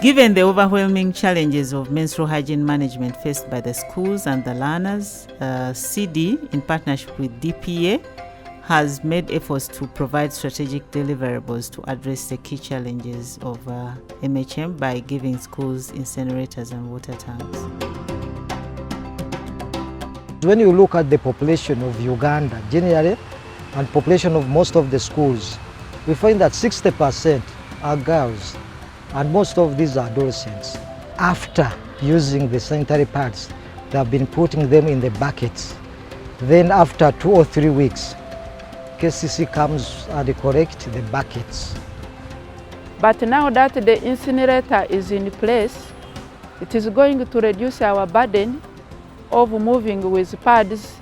Given the overwhelming challenges of menstrual hygiene management faced by the schools and the learners, CD, in partnership with DPA, has made efforts to provide strategic deliverables to address the key challenges of MHM by giving schools incinerators and water tanks. When you look at the population of Uganda generally and population of most of the schools, we find that 60% are girls and most of these are adolescents. After using the sanitary pads, they have been putting them in the buckets. Then after 2 or 3 weeks, KCC comes and corrects the buckets. But now that the incinerator is in place, it is going to reduce our burden of moving with pads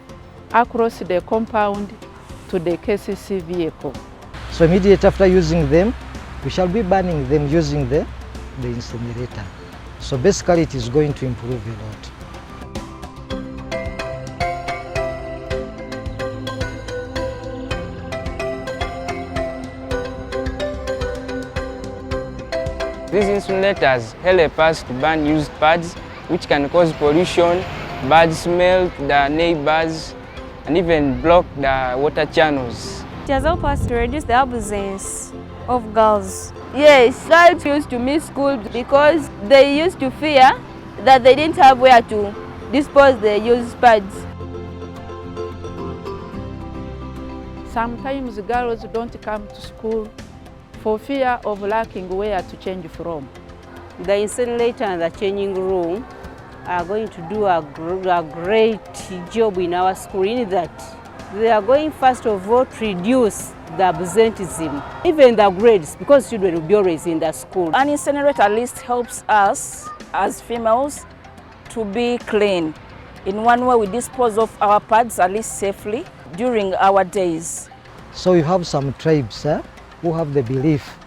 across the compound to the KCC vehicle. So immediately after using them, we shall be burning them using the incinerator. So basically it is going to improve a lot. These incinerators help us to burn used pads, which can cause pollution, bad smell to the neighbors, and even block the water channels. It has helped us to reduce the absence of girls. Yes, girls used to miss school because they used to fear that they didn't have where to dispose their used pads. Sometimes girls don't come to school for fear of lacking where to change from. The incinerator and the changing room are going to do a great job in our school in that they are going first of all to reduce the absenteeism, even the grades, because children will be always in the school. An incinerator at least helps us as females to be clean. In one way, we dispose of our pads at least safely during our days. So you have some tribes who have the belief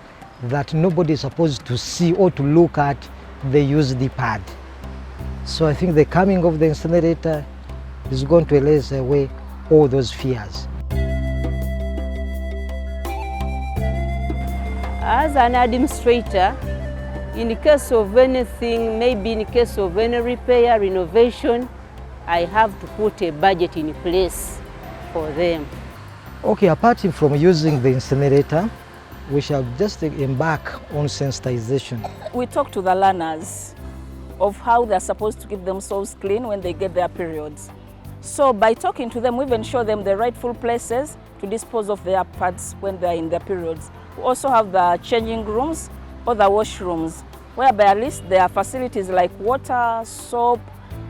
that nobody is supposed to see or to look at the used pad. So I think the coming of the incinerator is going to erase away all those fears. As an administrator, in case of anything, maybe in case of any repair, renovation, I have to put a budget in place for them. Okay, apart from using the incinerator, we shall just embark on sensitization. We talk to the learners of how they're supposed to keep themselves clean when they get their periods. So by talking to them, we even show them the rightful places to dispose of their pads when they're in their periods. We also have the changing rooms or the washrooms, whereby at least there are facilities like water, soap,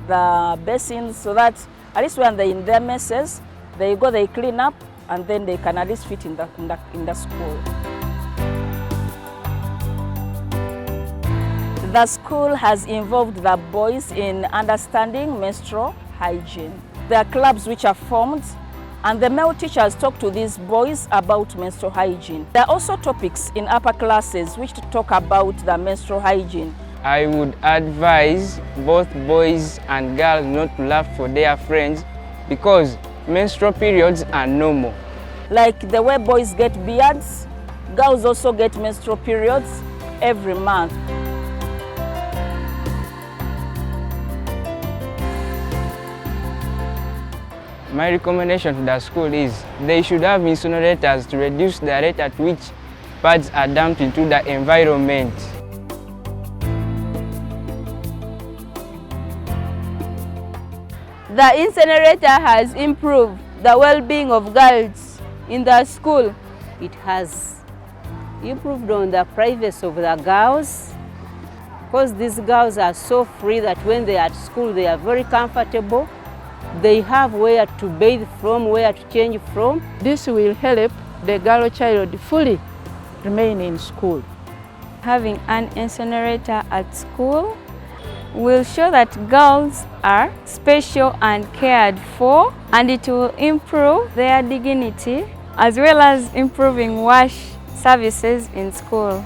the basins, so that at least when they're in their messes, they go, they clean up, and then they can at least fit in the school. The school has involved the boys in understanding menstrual hygiene. There are clubs which are formed, and the male teachers talk to these boys about menstrual hygiene. There are also topics in upper classes which talk about the menstrual hygiene. I would advise both boys and girls not to laugh for their friends because menstrual periods are normal. Like the way boys get beards, girls also get menstrual periods every month. My recommendation to the school is they should have incinerators to reduce the rate at which pads are dumped into the environment. The incinerator has improved the well-being of girls in the school. It has improved on the privacy of the girls, because these girls are so free that when they are at school they are very comfortable. They have where to bathe from, where to change from. This will help the girl child fully remain in school. Having an incinerator at school will show that girls are special and cared for, and it will improve their dignity as well as improving wash services in school.